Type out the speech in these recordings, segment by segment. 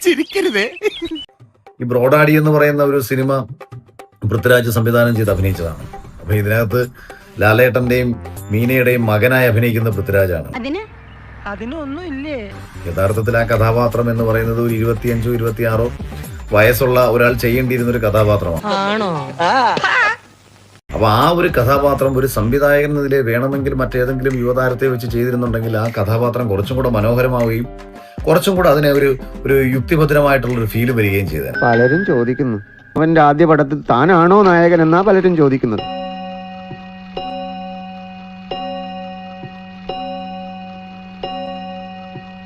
ചിരിക്കരുതേ. ഈ ബ്രോഡാഡി എന്ന് പറയുന്ന ഒരു സിനിമ പൃഥ്വിരാജ് സംവിധാനം ചെയ്ത് അഭിനയിച്ചതാണ്. അപ്പൊ ഇതിനകത്ത് ലാലേട്ടന്റെയും മീനയുടെയും മകനായി അഭിനയിക്കുന്ന പൃഥ്വിരാജാണ്. യഥാർത്ഥത്തിൽ ആ കഥാപാത്രം എന്ന് പറയുന്നത് ഒരു 25-26 വയസ്സുള്ള ഒരാൾ ചെയ്യേണ്ടിയിരുന്ന ഒരു കഥാപാത്രമാണ്. അപ്പൊ ആ ഒരു കഥാപാത്രം ഒരു സംവിധായകൻ എന്നതിലെ വേണമെങ്കിൽ മറ്റേതെങ്കിലും യുവതാരത്തെ വെച്ച് ചെയ്തിരുന്നുണ്ടെങ്കിൽ ആ കഥാപാത്രം കുറച്ചും കൂടെ മനോഹരമാവുകയും കുറച്ചും കൂടെ അതിനെ ഒരു യുക്തിഭദ്രമായിട്ടുള്ള ഒരു ഫീല് വരികയും ചെയ്തത്. പലരും ചോദിക്കുന്നു, അവന്റെ ആദ്യ പടത്തിൽ താനാണോ നായകൻ എന്നാ പലരും ചോദിക്കുന്നത്.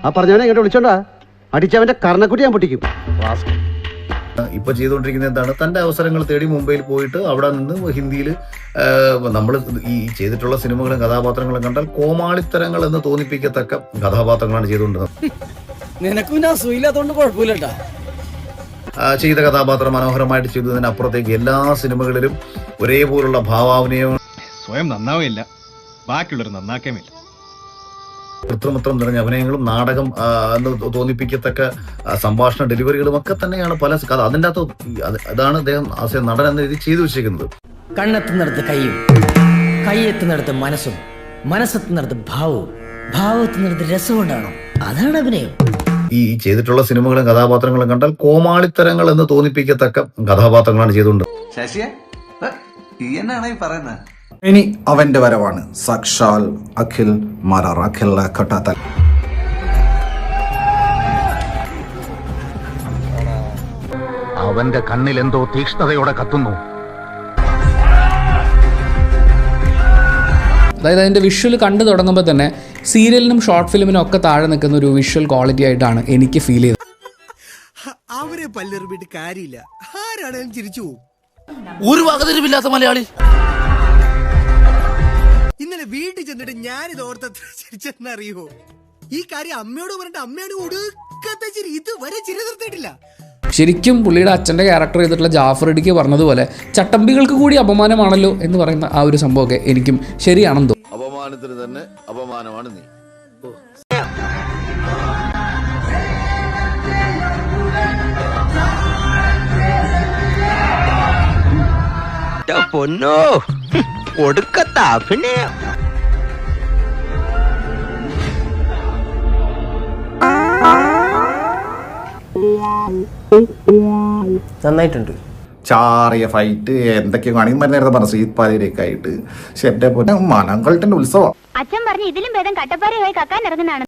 ആ പറഞ്ഞവനെ ഇങ്ങോട്ട് വിളിച്ചോണ്ടാ, അടിച്ചവന്റെ കർണക്കുട്ടി ഞാൻ പൊട്ടിക്കും. ഇപ്പൊ ചെയ്തുകൊണ്ടിരിക്കുന്നത് എന്താണ്, തന്റെ അവസരങ്ങൾ തേടി മുംബൈയിൽ പോയിട്ട് അവിടെ നിന്ന് ഹിന്ദിയിൽ നമ്മൾ ഈ ചെയ്തിട്ടുള്ള സിനിമകളും കഥാപാത്രങ്ങളും കണ്ടാൽ കോമാളിത്തരങ്ങൾ എന്ന് തോന്നിപ്പിക്കത്തക്ക കഥാപാത്രങ്ങളാണ് ചെയ്തുകൊണ്ടിരുന്നത്. ചെയ്ത കഥാപാത്രം മനോഹരമായിട്ട് ചെയ്തതിനപ്പുറത്തേക്ക് എല്ലാ സിനിമകളിലും ഒരേപോലുള്ള ഭാവാഭിനയം, സ്വയം നന്നാവില്ല, ബാക്കിയുള്ളവർ നന്നാക്കേമില്ല. കൃത്രിമത്വം നിറഞ്ഞ അഭിനയങ്ങളും നാടകം എന്ന് തോന്നിപ്പിക്കത്തക്ക സംഭാഷണ ഡെലിവറികളും ഒക്കെ തന്നെയാണ് പല കഥ. അതിൻ്റെ അകത്ത് അതാണ് അദ്ദേഹം നടൻ എന്ന രീതി ചെയ്തു വെച്ചിരിക്കുന്നത്. കണ്ണെത്തുന്നിടത്ത് കൈയും, കൈയെത്തുന്നിടത്ത് മനസ്സും, മനസ്സെത്തുന്നിടത്ത് ഭാവവും, ഭാവത്തുന്നിടത്ത് രസവും ഉണ്ടാകണം. അതാണ് അഭിനയം. ഈ ചെയ്തിട്ടുള്ള സിനിമകളും കഥാപാത്രങ്ങളും കണ്ടാൽ കോമാളിത്തരങ്ങൾ എന്ന് തോന്നിപ്പിക്കത്തക്ക കഥാപാത്രങ്ങളാണ് ചെയ്തുകൊണ്ട്. ഇനി അവന്റെ വരവാണ്, സാക്ഷാൽ അഖിൽ മാരാർ, അഖിൽ കട്ടാത്തൽ. അവന്റെ കണ്ണിൽ എന്തോ തീക്ഷ്ണതയോടെ കത്തുന്നു. അതായത് അതിൻ്റെ വിഷ്വൽ കണ്ടു തുടങ്ങുമ്പോൾ തന്നെ സീരിയലിനും ഷോർട്ട് ഫിലിമിനും ഒക്കെ താഴെ നിൽക്കുന്ന ഒരു വിഷ്വൽ ക്വാളിറ്റി ആയിട്ടാണ് എനിക്ക് ഫീൽ ചെയ്തത്. അവരെ പല്ലെറിഞ്ഞിട്ട് കാര്യമില്ല, ആരാണെങ്കിലും ചിരിച്ചു പോകും. ഒരു വകതിരിവില്ലാത്ത മലയാളി. ഇന്നലെ വീട്ടിൽ ചെന്നിട്ട് ഞാനിത് ഓർത്തത്ര ചിരിച്ചെന്നറിയോ? ഈ കാര്യം അമ്മയോട് പറഞ്ഞിട്ട് അമ്മയോട് ഒടുക്കത്തെ ചിരി ഇതുവരെ ചിരി നിർത്തിയിട്ടില്ല. ശരിക്കും പുള്ളിയുടെ അച്ഛൻ്റെ ക്യാരക്ടർ ചെയ്തിട്ടുള്ള ജാഫർ ഇടുക്കി പറഞ്ഞതുപോലെ ചട്ടമ്പികൾക്ക് കൂടി അപമാനമാണല്ലോ എന്ന് പറയുന്ന ആ ഒരു സംഭവമൊക്കെ എനിക്കും ശരിയാണെന്ന് തോന്നുന്നു. അപമാനത്തിന് തന്നെ അപമാനമാണ് നീ. പൊന്നോ, ഒടുക്കത്ത അഭിനയം. നന്നായിട്ടുണ്ട്. ചാറിയ ഫൈറ്റ് എന്തൊക്കെയോ കാണിക്കും. നേരത്തെ പറഞ്ഞ ശ്രീത് പാലിയൊക്കെ ആയിട്ട് ഷെന്റെ പോലെ മനങ്ങളുടെ ഉത്സവം. അച്ഛൻ പറഞ്ഞു ഇതിലും ഭേദം കട്ടപ്പാറയായി കക്കാൻ ഇറങ്ങുന്നതാണ്.